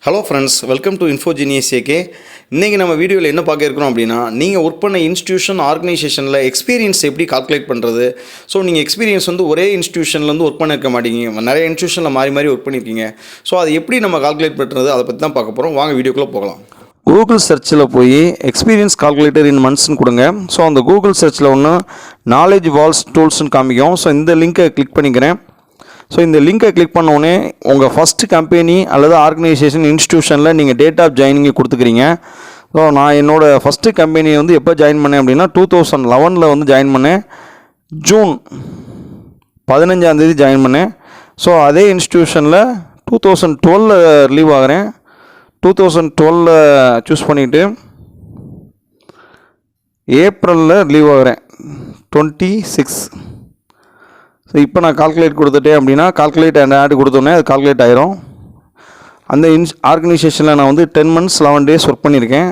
Hello friends, welcome to Infogenius AK. இன்றைக்கி நம்ம வீடியோவில் என்ன பார்க்க இருக்கிறோம் அப்படின்னா, நீங்கள் ஒர்க் பண்ண இன்ஸ்டியூஷன் ஆர்கனைசேஷனில் எக்ஸ்பீரியன்ஸ் எப்படி கால்குலேட் பண்ணுறது. ஸோ நீங்கள் எக்ஸ்பீரியன்ஸ் ஒரே இன்ஸ்டியூஷன்லேருந்து ஒர்க் பண்ணியிருக்க மாட்டீங்க, நிறைய இன்ஸ்டியூஷனில் மாறி ஒர்க் பண்ணியிருக்கீங்க. ஸோ அதை எப்படி நம்ம கால்குலேட் பண்ணுறது, அதை பற்றி தான் பார்க்க போகிறோம். வாங்க வீடியோக்குள்ளே போகலாம். கூகுள் சர்ச்சில் போய் எக்ஸ்பீரியன்ஸ் கால்குலேட்டர் இன் மந்த்ஸ்னு கொடுங்க. ஸோ அந்த கூகுள் சர்ச்சில் ஒன்று நாலேஜ் வால்ஸ் டூல்ஸ்னு காமிக்கும். ஸோ இந்த லிங்க்கை கிளிக் பண்ணிக்கிறேன். ஸோ இந்த லிங்கை கிளிக் பண்ணோடனே உங்கள் ஃபஸ்ட்டு கம்பெனி அல்லது ஆர்கனைசேஷன் இன்ஸ்டியூஷனில் நீங்கள் டேட் ஆஃப் ஜாயினிங்கை கொடுத்துக்கிறீங்க. ஸோ நான் என்னோடய ஃபஸ்ட்டு கம்பெனியை எப்போ ஜாயின் பண்ணேன் அப்படின்னா 2011 ஜாயின் பண்ணேன். ஜூன் 15 ஜாயின் பண்ணேன். ஸோ அதே இன்ஸ்டியூஷனில் 2012 ரிலீவ் ஆகிறேன். 2012 சூஸ் பண்ணிவிட்டு ஏப்ரலில் ரிலீவ் ஆகிறேன் 26. ஸோ இப்போ நான் கால்குலேட் கொடுத்துட்டேன் அப்படின்னா கால்குலேட் அண்ட் ஆட் கொடுத்தோன்னே அது கால்குலேட் ஆகிரும். அந்த ஆர்கனைசேஷனில் நான் 10 months 11 days ஒர்க் பண்ணியிருக்கேன்.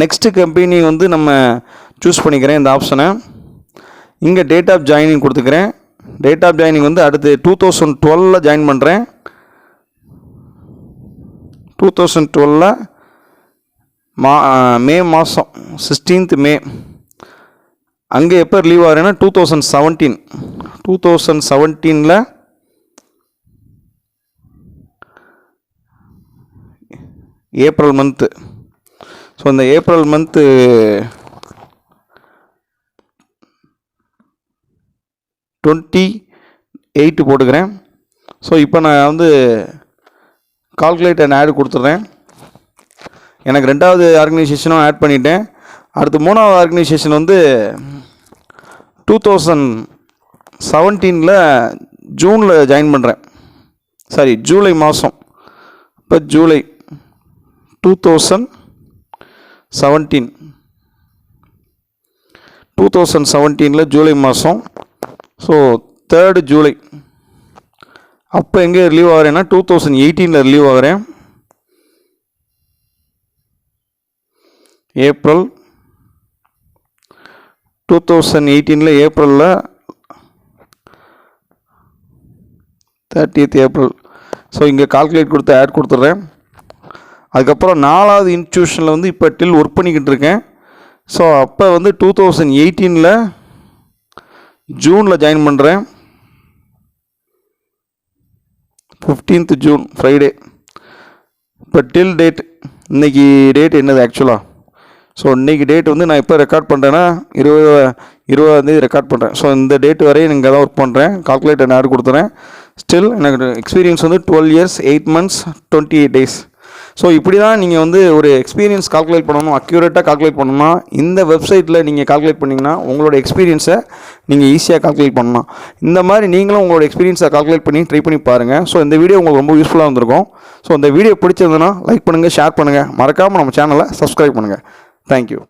நெக்ஸ்ட்டு கம்பெனி நம்ம சூஸ் பண்ணிக்கிறேன். இந்த ஆப்ஷனை இங்கே டேட் ஆஃப் ஜாயினிங் கொடுத்துக்கிறேன். டேட் ஆஃப் ஜாயினிங் அடுத்து 2012 ஜாயின் பண்ணுறேன். 2012 மே மாதம் 16th மே. அங்கே எப்போ ரிலீவ் ஆகிறேன்னா 2017 ஏப்ரல் மந்த்து. ஸோ இந்த ஏப்ரல் மந்த்து 28 போட்டுக்கிறேன். ஸோ இப்போ நான் கால்குலேட் அண்ட் ஆட் கொடுத்துட்றேன். எனக்கு ரெண்டாவது ஆர்கனைசேஷனும் ஆட் பண்ணிட்டேன். அடுத்து மூணாவது ஆர்கனைசேஷன் 2017 ஜூனில் ஜாயின் பண்ணுறேன். ஜூலை மாதம். இப்போ ஜூலை 2017 ஜூலை மாதம். So 3rd July. அப்போ எங்கே ரிலீவ் ஆகிறேன்னா 2018 ரிலீவ் ஆகிறேன். ஏப்ரல் 2018 ஏப்ரலில் 30th ஏப்ரல். ஸோ இங்கே கால்குலேட் கொடுத்து ஆட் கொடுத்துட்றேன். அதுக்கப்புறம் 4வது இன்ஸ்டியூஷனில் இப்போ டில் ஒர்க் பண்ணிக்கிட்டு இருக்கேன். ஸோ அப்போ 2018 ஜூனில் ஜாயின் பண்ணுறேன். 15th June Friday. இப்போ டில் டேட், இன்றைக்கி டேட் என்னது ஆக்சுவலாக. ஸோ இன்றைக்கி டேட் நான் எப்போ ரெக்கார்ட் பண்ணுறேன்னா 20 ரெக்கார்ட் பண்ணுறேன். ஸோ இந்த டேட் வரையும் இங்கே தான் ஒர்க் பண்ணுறேன். கால்குலேட் அண்ட் ஆட் கொடுத்துறேன். ஸ்டில் எனக்கு experience 12 years 8 months 28 days. So இப்படி தான் நீங்கள் ஒரு எக்ஸ்பீரியன்ஸ் கால்குலேட் பண்ணணும், அக்யூரேட்டாக கால்குலேட் பண்ணணும்னா இந்த வெப்சைட்டில் நீங்கள் கால்குலேட் பண்ணிங்கன்னா உங்களோட எக்ஸ்பீரியன்ஸை நீங்கள் ஈஸியாக கால்குலேட் பண்ணலாம். இந்த மாதிரி நீங்களும் உங்களோட எக்ஸ்பீரியன்ஸை கால்குலேட் பண்ணி ட்ரை பண்ணி பாருங்கள். ஸோ இந்த வீடியோ உங்களுக்கு ரொம்ப யூஸ்ஃபுல்லாக வந்திருக்கும். ஸோ இந்த வீடியோ பிடிச்சிருந்ததுன்னா லைக் பண்ணுங்கள், ஷேர் பண்ணுங்கள், மறக்காமல் நம்ம சேனலை சப்ஸ்கிரைப் பண்ணுங்கள். Thank you.